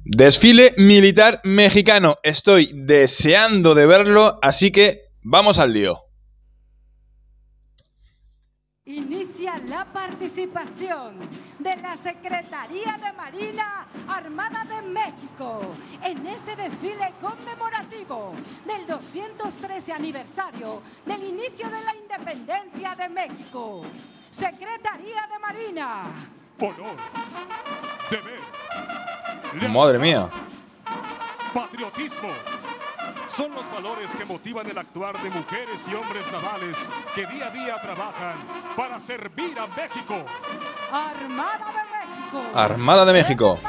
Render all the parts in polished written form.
Desfile militar mexicano. Estoy deseando de verlo, así que vamos al lío. Inicia la participación de la Secretaría de Marina Armada de México en este desfile conmemorativo del 213 aniversario del inicio de la independencia de México. Secretaría de Marina. Honor, deber, Madre mía. patriotismo son los valores que motivan el actuar de mujeres y hombres navales que día a día trabajan para servir a México. Armada de México. Armada de México.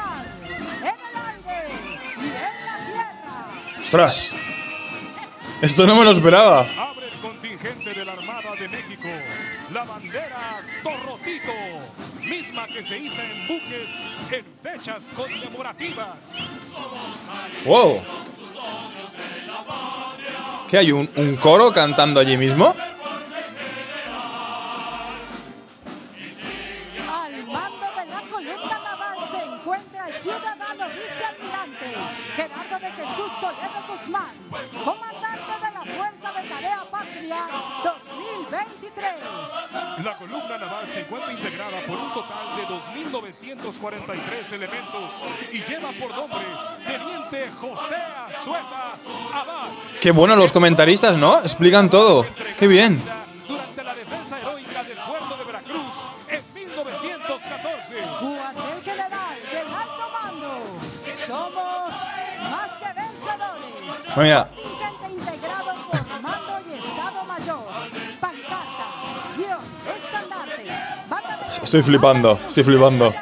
En el aire y en la tierra. ¡Ostras! Esto no me lo esperaba. Abre el contingente de la Armada de México la bandera Torrotito, misma que se iza en buques en fechas conmemorativas. ¡Wow! ¿Qué hay? ¿Un coro cantando allí mismo? Al mando de la columna naval se encuentra el ciudadano vicealmirante Gerardo de Jesús Toledo Guzmán, comandante de la Fuerza de Tarea Patria 2023. La columna naval se encuentra integrada por un total de 2.943 elementos y lleva por nombre Teniente José Azueta Abad. Qué bueno los comentaristas, ¿no? Explican todo. ¡Qué bien! Durante la defensa heroica del puerto de Veracruz en 1914. Cuartel General del Alto Mando. Somos más que vencedores. Mira. Contingente integrado por mando y Estado Mayor. Pancarta, guión, estandarte, banda de Estoy flipando, estoy flipando.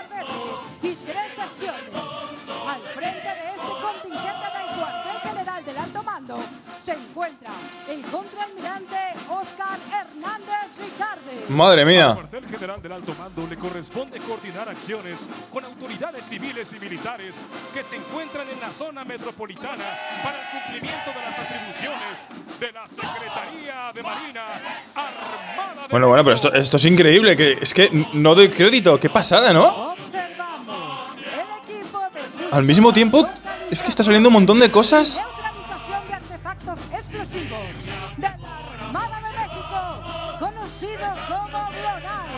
y 3 secciones. Al frente de este contingente del Cuartel General del Alto Mando se encuentra el contraalmirante Oscar Hernández Ricarde. Madre Al mía. cuartel general del Alto Mando le corresponde coordinar acciones con autoridades civiles y militares que se encuentran en la zona metropolitana para el cumplimiento de las atribuciones de la Secretaría de Marina Armada de Bueno, pero México. esto es increíble. Es que no doy crédito. ¡Qué pasada!, ¿no? Observamos el equipo de Al mismo tiempo, es que está saliendo un montón de cosas. neutralización de artefactos explosivos de la Armada de México, conocido como BLONAE.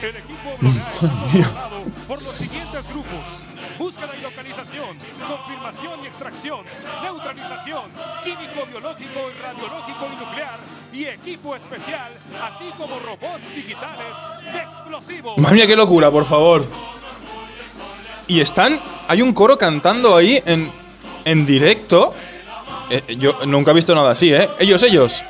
El equipo Blonae está conformado por los siguientes grupos: búsqueda y localización, confirmación y extracción, neutralización, químico, biológico, radiológico y nuclear, y equipo especial, así como robots digitales de explosivos. Madre mía, qué locura, por favor. Y hay un coro cantando ahí en directo. Yo nunca he visto nada así, ¿eh? Ellos.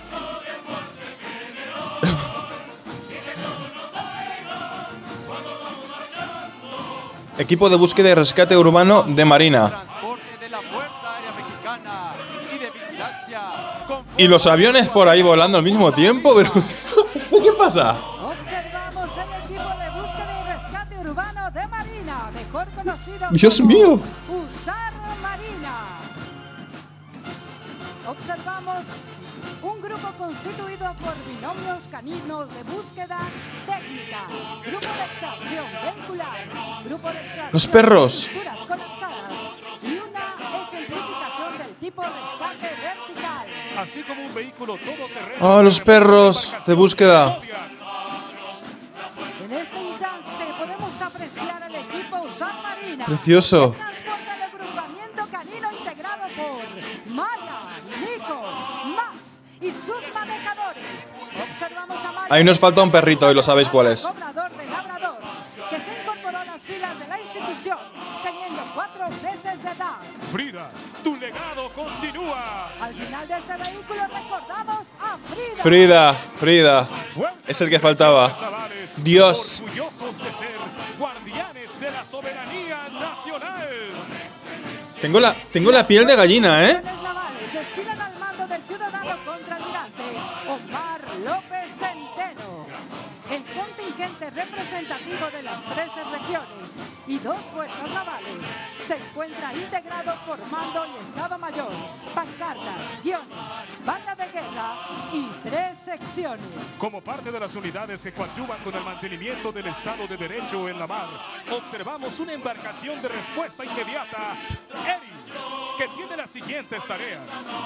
Equipo de búsqueda y rescate urbano de Marina. Transporte de la Fuerza Aérea Mexicana y de vigilancia. Y los aviones por ahí volando al mismo tiempo, pero ¿esto qué pasa? Observamos el equipo de búsqueda y rescate urbano de Marina, mejor conocido Dios como mío. USAR Marina. Observamos un grupo constituido por binomios caninos de búsqueda técnica, grupo de extracción vehicular, grupo de extracción Los perros. de estructuras colapsadas y una ejemplificación del tipo rescate vertical. Así como un vehículo todoterreno. Ah, los perros de búsqueda. En este instante podemos apreciar el equipo USAR Marina. Precioso. El transporte de agrupamiento canino integrado por Maya, Nico, Max y sus manejadores. Observamos a Maya. Ahí nos falta un perrito y lo sabéis cuál es. Cobrador de Labrador, que se incorporó a las filas de la institución, teniendo 4 meses de edad. Frida, tu legado continúa. Al final de este vehículo recordamos a Frida. Frida. Es el que faltaba. Navales, Dios. orgullosos de ser guardianes de la soberanía nacional. Tengo la piel de gallina, ¿eh? Los navales desfilan al mando del ciudadano contraalmirante Omar López Centeno. El contingente representativo de las 13 regiones y 2 fuerzas navales se encuentra integrado por mando y Estado Mayor, pancartas, guiones, banda de guerra y 3 secciones. Como parte de las unidades que coadyuvan con el mantenimiento del Estado de Derecho en la mar, observamos una embarcación de respuesta inmediata siguientes tareas: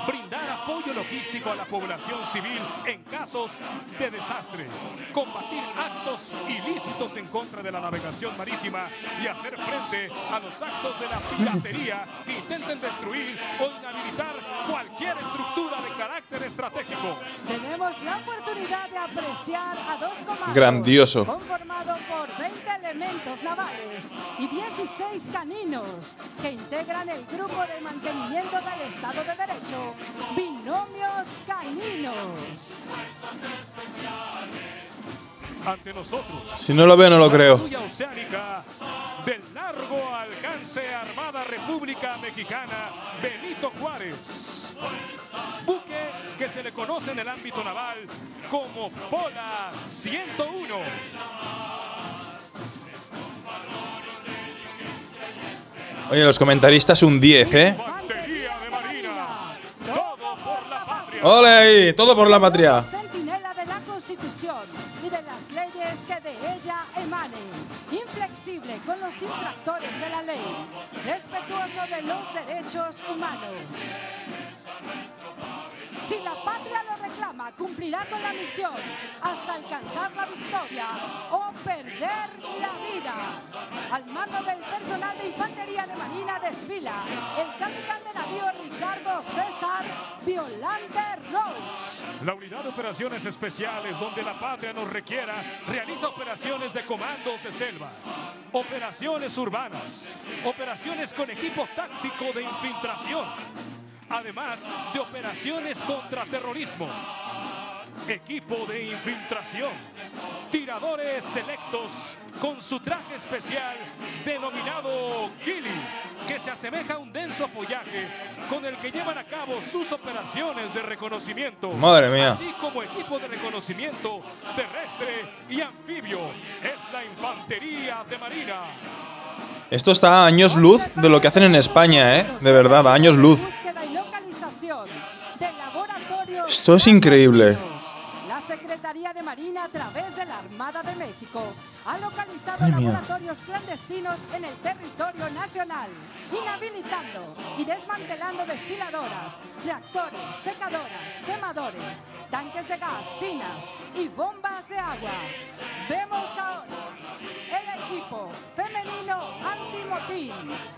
brindar apoyo logístico a la población civil en casos de desastre, combatir actos ilícitos en contra de la navegación marítima y hacer frente a los actos de la piratería que intenten destruir o inhabilitar cualquier estructura de carácter estratégico. Tenemos la oportunidad de apreciar a dos comandos. Grandioso. Conformado por 20 elementos navales y 16 caninos que integran el grupo de mantenimiento del Estado de Derecho, Binomios Caninos. Ante nosotros, Si no lo veo, no lo creo. patrulla oceánica del largo alcance Armada República Mexicana Benito Juárez. Buque que se le conoce en el ámbito naval como Pola 101. Oye, los comentaristas un 10, ¿eh? Infantería de Marina. Todo por la patria. ¡Ole ahí! Todo por la patria. Centinela de la Constitución y de las leyes que de ella emanen. Inflexible con los infractores de la ley. Respetuoso de los derechos humanos. Si la patria lo reclama, cumplirá con la misión hasta alcanzar la victoria o perder la vida. Al mando del personal de Infantería de Marina desfila el capitán de navío Ricardo César Violante Roach. La unidad de operaciones especiales, donde la patria nos requiera, realiza operaciones de comandos de selva, operaciones urbanas, operaciones con equipo táctico de infiltración, además de operaciones contra terrorismo, equipo de infiltración, tiradores selectos con su traje especial denominado Kili, que se asemeja a un denso follaje con el que llevan a cabo sus operaciones de reconocimiento. Madre mía. Así como equipo de reconocimiento terrestre y anfibio. Es la Infantería de Marina. Esto está a años luz de lo que hacen en España, ¿eh? De verdad, a años luz. Búsqueda y localización de laboratorios Esto es increíble. La Secretaría de Marina, a través de la Armada de México, ha localizado Madre mía. laboratorios clandestinos en el territorio nacional, inhabilitando y desmantelando destiladoras, reactores, secadoras, quemadores, tanques de gas, tinas y bombas de agua. Vemos ahora el equipo femenino antimotín,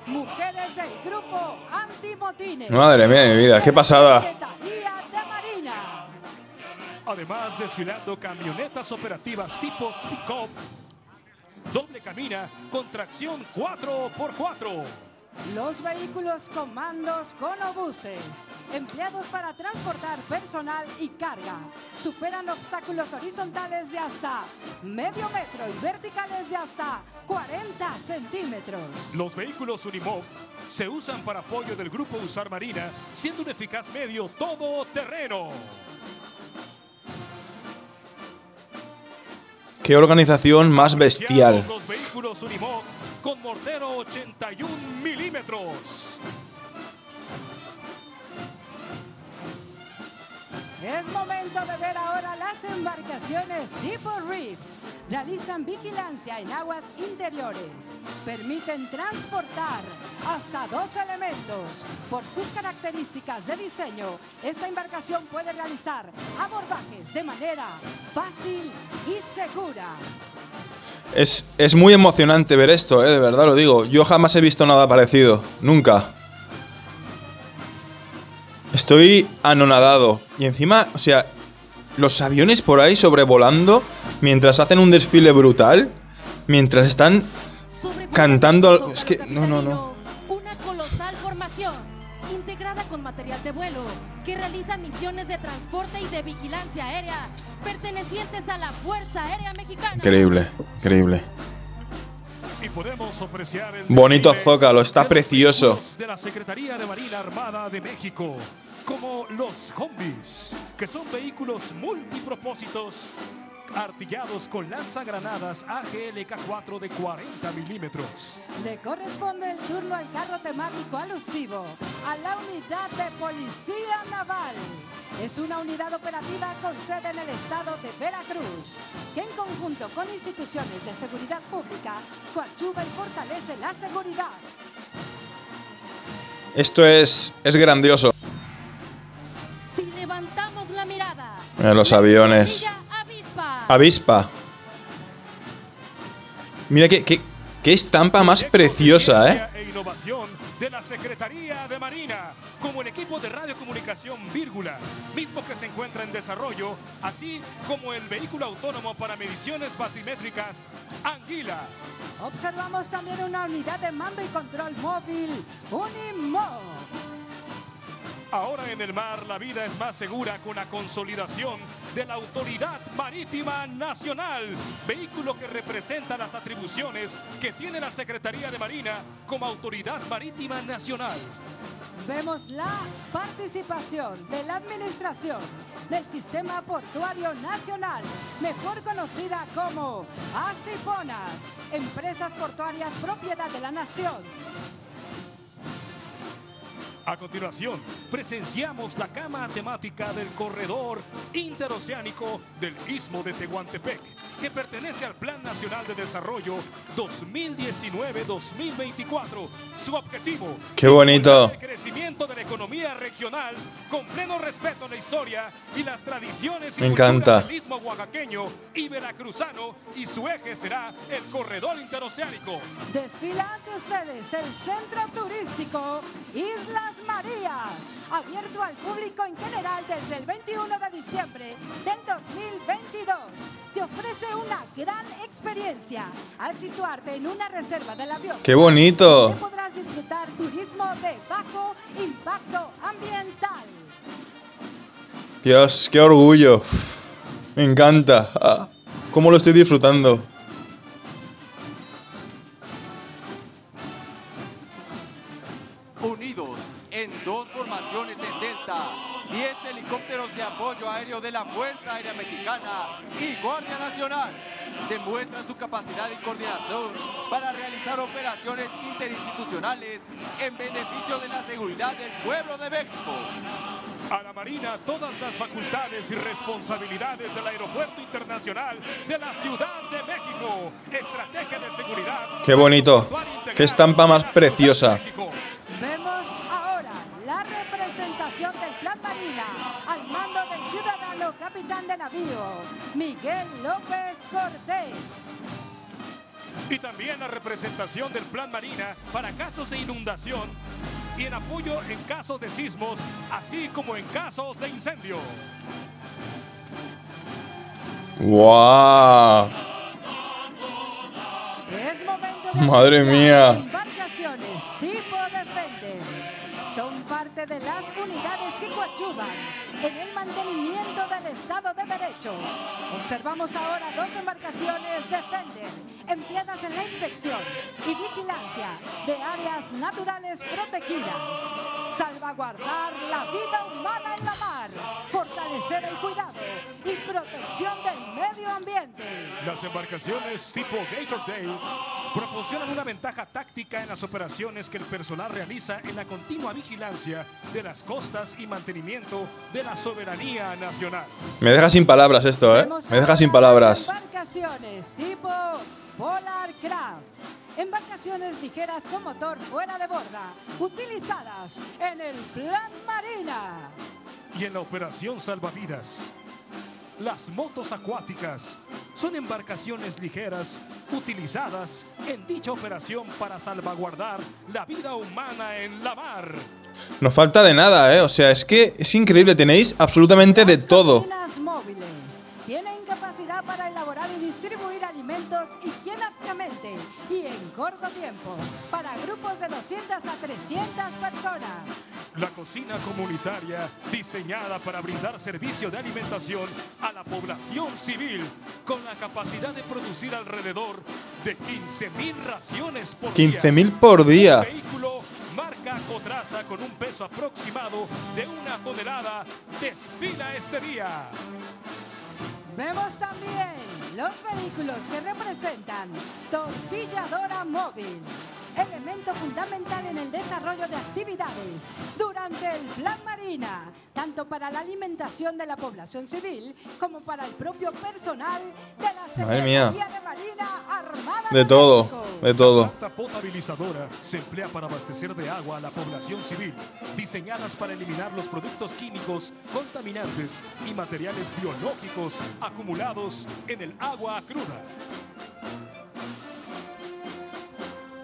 mujeres del grupo antimotines. Madre mía de mi vida, qué pasada. Secretaría de Marina. Además, desfilando camionetas operativas tipo pick-up, doble cabina con tracción 4x4. Los vehículos comandos con obuses, empleados para transportar personal y carga, superan obstáculos horizontales de hasta medio metro y verticales de hasta 40 centímetros. Los vehículos Unimog se usan para apoyo del Grupo Usar Marina, siendo un eficaz medio todoterreno. Qué organización más bestial. Los vehículos Unimog con mortero 81 milímetros. Es momento de ver ahora las embarcaciones tipo Reefs. Realizan vigilancia en aguas interiores. Permiten transportar hasta 2 elementos. Por sus características de diseño, esta embarcación puede realizar abordajes de manera fácil y segura. Es muy emocionante ver esto, de verdad lo digo. Yo jamás he visto nada parecido. Nunca. Estoy anonadado. Y encima, o sea, los aviones por ahí sobrevolando mientras hacen un desfile brutal. Mientras están cantando. Es que, no. Una colosal formación integrada con material de vuelo que realiza misiones de transporte y de vigilancia aérea pertenecientes a la Fuerza Aérea Mexicana. Increíble, increíble. Y podemos apreciar el Bonito desfile zócalo, está de los precioso. vehículos de la Secretaría de Marina Armada de México, como los Combis, que son vehículos multipropósitos artillados con lanzagranadas AGLK-4 de 40 milímetros. Le corresponde el turno al carro temático alusivo a la unidad de Policía Naval. Es una unidad operativa con sede en el estado de Veracruz, que en conjunto con instituciones de seguridad pública coadyuva y fortalece la seguridad. Esto es grandioso. Si levantamos la mirada, Los aviones. Avispa. Avispa. Mira qué estampa más preciosa, ¿eh? E innovación de la Secretaría de Marina, como el equipo de radiocomunicación Vírgula, mismo que se encuentra en desarrollo, así como el vehículo autónomo para mediciones batimétricas Anguila. Observamos también una unidad de mando y control móvil, Unimog. Ahora en el mar la vida es más segura con la consolidación de la Autoridad Marítima Nacional, vehículo que representa las atribuciones que tiene la Secretaría de Marina como Autoridad Marítima Nacional. Vemos la participación de la Administración del Sistema Portuario Nacional, mejor conocida como ASIPONAS, Empresas Portuarias Propiedad de la Nación. A continuación, presenciamos la cama temática del corredor interoceánico del Istmo de Tehuantepec, que pertenece al Plan Nacional de Desarrollo 2019-2024. Su objetivo: ¡Qué bonito! el crecimiento de la economía regional con pleno respeto a la historia y las tradiciones y Me culturas encanta. del Istmo oaxaqueño y veracruzano, y su eje será el corredor interoceánico. Desfila ante ustedes el Centro Turístico Islas Marías, abierto al público en general desde el 21 de diciembre del 2022. Te ofrece una gran experiencia al situarte en una reserva de la biosfera. ¡Qué bonito! Donde podrás disfrutar turismo de bajo impacto ambiental. Dios, qué orgullo. Me encanta. Ah, cómo lo estoy disfrutando. Unidos en dos formaciones en Delta, 10 helicópteros de apoyo aéreo de la Fuerza Aérea Mexicana y Guardia Nacional demuestran su capacidad y coordinación para realizar operaciones interinstitucionales en beneficio de la seguridad del pueblo de México. A la Marina todas las facultades y responsabilidades del Aeropuerto Internacional de la Ciudad de México. Estrategia de seguridad. ¡Qué bonito! ¡Qué estampa más preciosa! Vemos ahora la representación del Plan Marina al mando del ciudadano capitán de navío, Miguel López Cortés. Y también la representación del Plan Marina para casos de inundación y en apoyo en casos de sismos, así como en casos de incendio. ¡Guau! Es momento de Madre anunciar mía. embarcaciones tipo Defender. Son parte de las unidades que coadyuvan en el mantenimiento del Estado de Derecho. Observamos ahora dos embarcaciones Defender empleadas en la inspección y vigilancia de áreas naturales protegidas. Salvaguardar la vida humana en la mar, fortalecer el cuidado y protección del medio ambiente. Las embarcaciones tipo Gatordale proporcionan una ventaja táctica en las operaciones que el personal realiza en la continua vigilancia de las costas y mantenimiento de la soberanía nacional. Me deja sin palabras esto, ¿eh? Vemos Me deja sin ahora las palabras. embarcaciones tipo Polar Craft. Embarcaciones ligeras con motor fuera de borda, utilizadas en el Plan Marina. Y en la operación Salvavidas, las motos acuáticas son embarcaciones ligeras utilizadas en dicha operación para salvaguardar la vida humana en la mar. No falta de nada, ¿eh? O sea, es que es increíble. Tenéis absolutamente de Las todo. cocinas móviles tienen capacidad para elaborar y distribuir alimentos higiénicamente y en corto tiempo para grupos de 200 a 300 personas. La cocina comunitaria diseñada para brindar servicio de alimentación a la población civil con la capacidad de producir alrededor de 15,000 raciones por día. 15.000 por día. Un vehículo marca Cotraza con un peso aproximado de 1 tonelada desfila este día. Vemos también los vehículos que representan Tortilladora Móvil, elemento fundamental en el desarrollo de actividades durante el Plan Marina, tanto para la alimentación de la población civil como para el propio personal de la Secretaría de Marina Armada de todo, México. de todo. La planta potabilizadora se emplea para abastecer de agua a la población civil, diseñadas para eliminar los productos químicos, contaminantes y materiales biológicos acumulados en el agua cruda.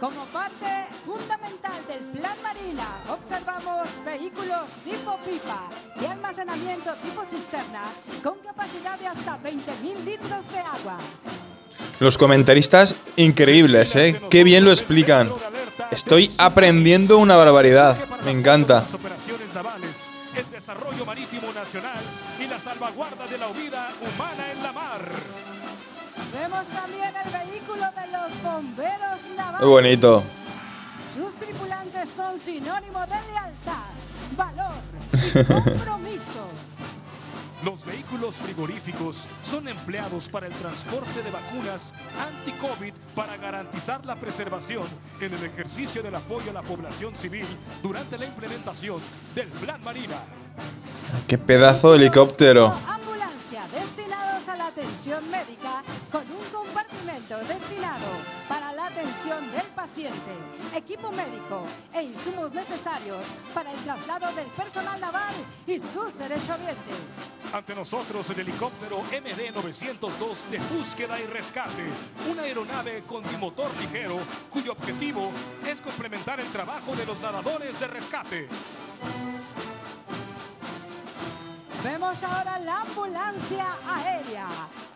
Como parte fundamental del Plan Marina, observamos vehículos tipo pipa y almacenamiento tipo cisterna con capacidad de hasta 20.000 litros de agua. Los comentaristas increíbles, ¿eh? Qué bien lo explican. Estoy aprendiendo una barbaridad. Me encanta. Las operaciones navales, el desarrollo marítimo nacional y la salvaguarda de la vida humana en la mar. Vemos también el vehículo de los bomberos navales. Qué bonito. Sus tripulantes son sinónimo de lealtad, valor y compromiso. Los vehículos frigoríficos son empleados para el transporte de vacunas anti-COVID para garantizar la preservación en el ejercicio del apoyo a la población civil durante la implementación del Plan Marina. Qué pedazo de helicóptero. Ambulancia destinados a la atención médica con un compartimento destinado para la atención del paciente, equipo médico e insumos necesarios para el traslado del personal naval y sus derechohabientes. Ante nosotros el helicóptero MD-902 de búsqueda y rescate, una aeronave con bimotor ligero cuyo objetivo es complementar el trabajo de los nadadores de rescate. Vemos ahora la ambulancia aérea,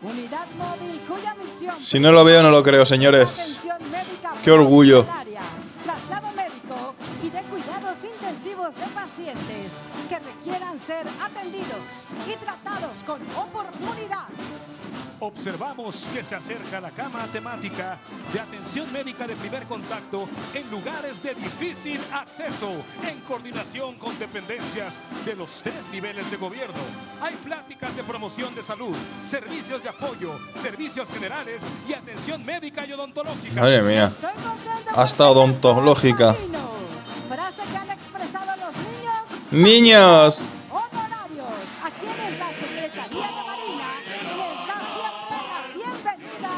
unidad móvil cuya misión... Si no lo veo, no lo creo, señores. Atención médica Qué orgullo. hospitalaria, traslado médico y de cuidados intensivos de pacientes que requieran ser atendidos y tratados con oportunidad. Observamos que se acerca la cama temática de atención médica de primer contacto en lugares de difícil acceso, en coordinación con dependencias de los 3 niveles de gobierno. Hay pláticas de promoción de salud, servicios de apoyo, servicios generales y atención médica y odontológica. Madre mía. Estoy contento Hasta porque odontológica. soy marino. Frase que han expresado los niños ¡Niños! honorarios, a quienes la Secretaría de Marina les da siempre la bienvenida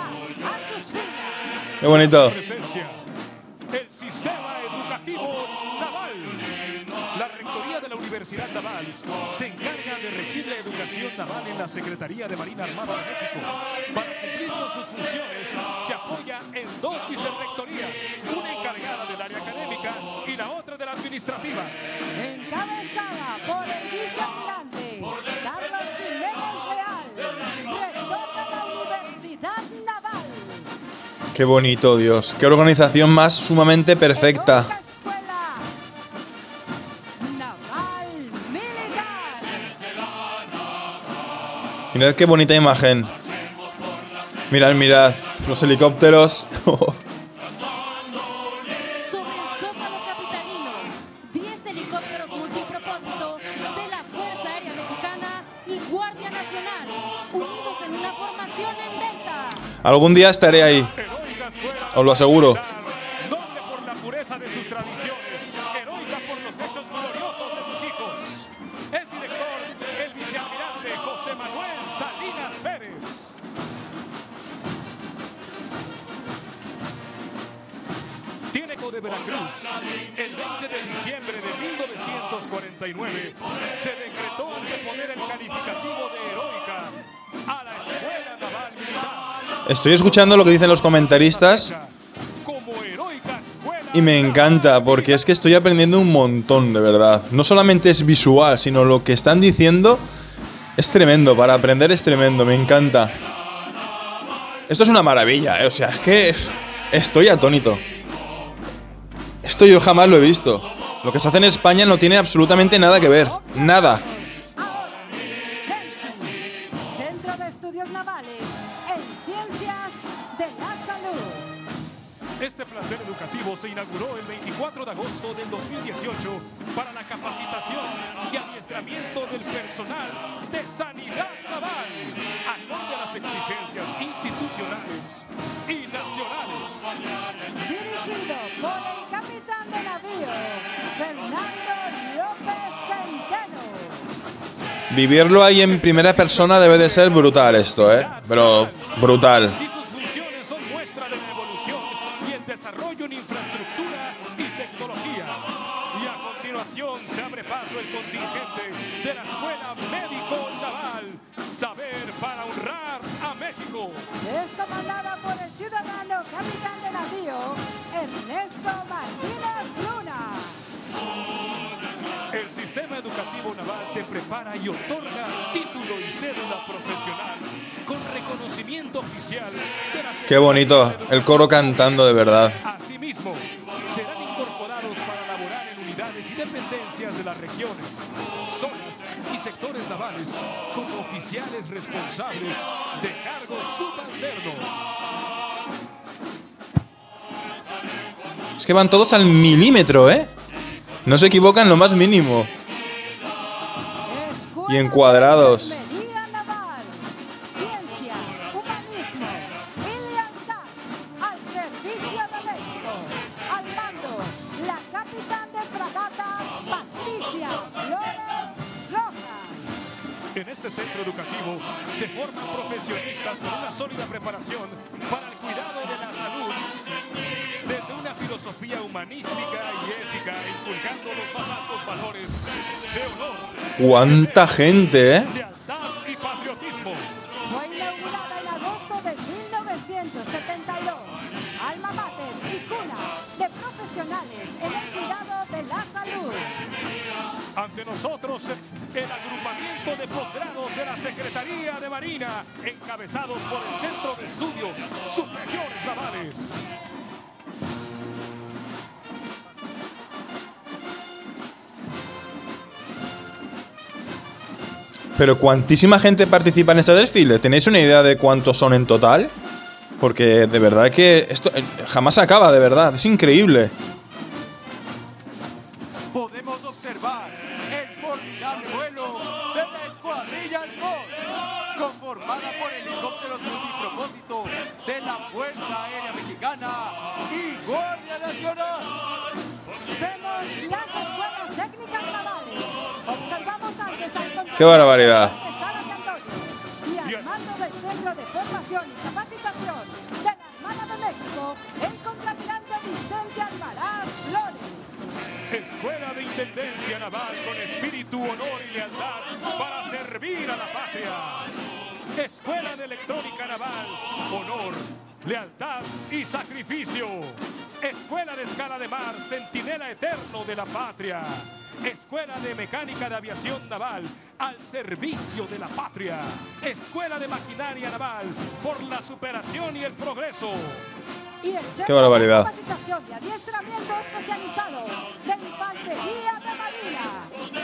a sus filas. ¡Qué bonito! Presencia, el sistema educativo naval. La Rectoría de la Universidad Naval se encarga de regir la educación naval en la Secretaría de Marina Armada de México. Para cumplir con sus funciones, se apoya en 2 vicerrectorías, una encargada del área académica y la otra de la administrativa. Encabezada por el vicealmirante Carlos Jiménez Leal, rector de la Universidad Naval. ¡Qué bonito, Dios! ¡Qué organización más sumamente perfecta! Heroica Escuela Naval Militar. Mirad qué bonita imagen. Mirad, mirad. Los helicópteros. Sobre el Zócalo capitalino, 10 helicópteros multipropósito de la Fuerza Aérea Mexicana y Guardia Nacional, unidos en una formación en delta. Algún día estaré ahí. Heroica escuela Os lo aseguro. noble por la pureza de sus tradiciones, heroica por los hechos gloriosos de sus hijos. Es director el vicealmirante José Manuel Salinas Pérez. Tiene de Veracruz. El 20 de diciembre de 1949 se decretó anteponer el calificativo de heroica a la Escuela Naval Militar. Estoy escuchando lo que dicen los comentaristas Como heroica escuela y me encanta porque es que estoy aprendiendo un montón, de verdad. No solamente es visual, sino lo que están diciendo es tremendo. Para aprender es tremendo, me encanta. Esto es una maravilla, ¿eh? O sea, es que estoy atónito. Esto yo jamás lo he visto. Lo que se hace en España no tiene absolutamente nada que ver. Nada. Ahora, CENSIS, Centro de Estudios Navales en Ciencias de la Salud. Este plantel educativo se inauguró el 24 de agosto del 2018 para la capacitación y adiestramiento del personal de sanidad naval, acorde a las exigencias institucionales y nacionales. Dirigido por el capitán de navío, Fernando López Centeno. Vivirlo ahí en primera persona debe de ser brutal esto, pero brutal. Y sus funciones son muestra de la evolución y el desarrollo en infraestructura y tecnología. Y a continuación se abre paso el contingente de la Escuela Médico Naval, Saber para Honrar a México. Es comandada por el ciudadano capitán de navío, Ernesto Martínez Luna. El sistema educativo naval te prepara y otorga título y cédula profesional con reconocimiento oficial de la Qué bonito, el coro cantando de verdad. Asimismo, serán incorporados para laborar en unidades y dependencias de las regiones, zonas y sectores navales como oficiales responsables de cargos subalternos. Es que van todos al milímetro, No se equivocan lo más mínimo. Y encuadrados. Ingeniería naval, ciencia, humanismo y lealtad al servicio de México. Al mando, la capitán de fragata, Patricia Flores Rojas. En este centro educativo se forman profesionistas con una sólida preparación para el cuidado de la salud, desde una filosofía humanística y ética, inculcando los más altos valores de honor, ¡Cuánta gente, lealtad y patriotismo. Fue inaugurada en agosto de 1972. Alma mater y cuna de profesionales en el cuidado de la salud. Ante nosotros, el agrupamiento de posgrados de la Secretaría de Marina, encabezados por el Centro de Estudios Superiores Navales. Pero ¿cuantísima gente participa en este desfile? ¿Tenéis una idea de cuántos son en total? Porque de verdad que esto jamás se acaba, de verdad. Es increíble. Podemos observar el formidable vuelo de la Escuadrilla Halcón, conformada por helicópteros multipropósito de la Fuerza Aérea Mexicana y Guardia Nacional. Vemos las escuelas técnicas navales. Observamos antes al control ¡Qué barbaridad! de Sara Cantorio. Y al mando del Centro de Formación y Capacitación de la Armada de México, el contraalmirante Vicente Almaraz Flores. Escuela de Intendencia Naval con espíritu, honor y lealtad para servir a la patria. Escuela de Electrónica Naval, honor, lealtad y sacrificio. Escuela de Escala de Mar, centinela eterno de la patria. Escuela de Mecánica de Aviación Naval, al servicio de la patria. Escuela de Maquinaria Naval, por la superación y el progreso. Y el Centro ¡Qué barbaridad! de Capacitación y Adiestramiento Especializado de Infantería de Marina.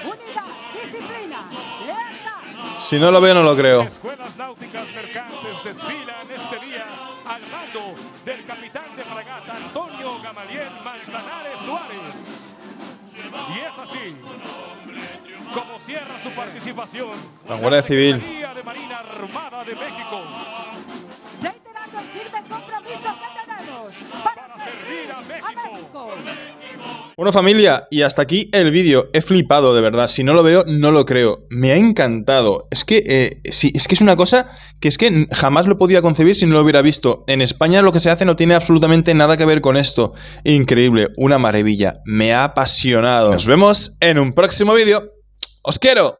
Unidad, disciplina, lealtad. Si no lo veo, no lo creo. Escuelas náuticas mercantes desfilan este día al mando del capitán de fragata Antonio Gamaliel Manzanares Suárez. Y es así como cierra su participación La Guardia Civil. Secretaría de Marina Armada de México, Reiterando el firme compromiso que tenemos para servir a México. Bueno, familia, y hasta aquí el vídeo. He flipado, de verdad. Si no lo veo, no lo creo. Me ha encantado. Es que, sí, es que es una cosa que es que jamás lo podía concebir si no lo hubiera visto. En España lo que se hace no tiene absolutamente nada que ver con esto. Increíble, una maravilla. Me ha apasionado. Nos vemos en un próximo vídeo. ¡Os quiero!